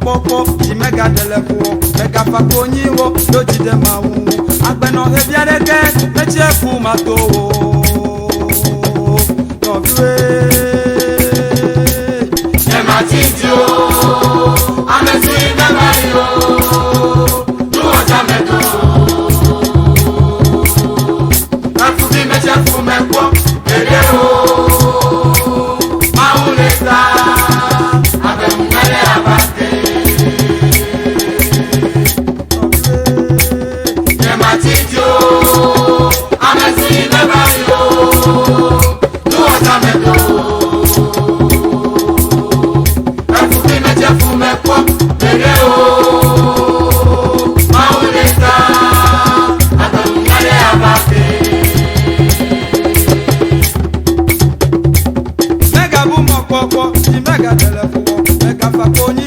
popo di mega telepo mega fakoni wo do di de ma wu agbeno he biareke meche fu mato no viwe e matitio amesu ime mario tu ojamedo afubi meche fu mekwo edero mauleta abemele abate e matitio amesu ime mario tu ojamedo mega bu mo popo di mega telepo mega fakoni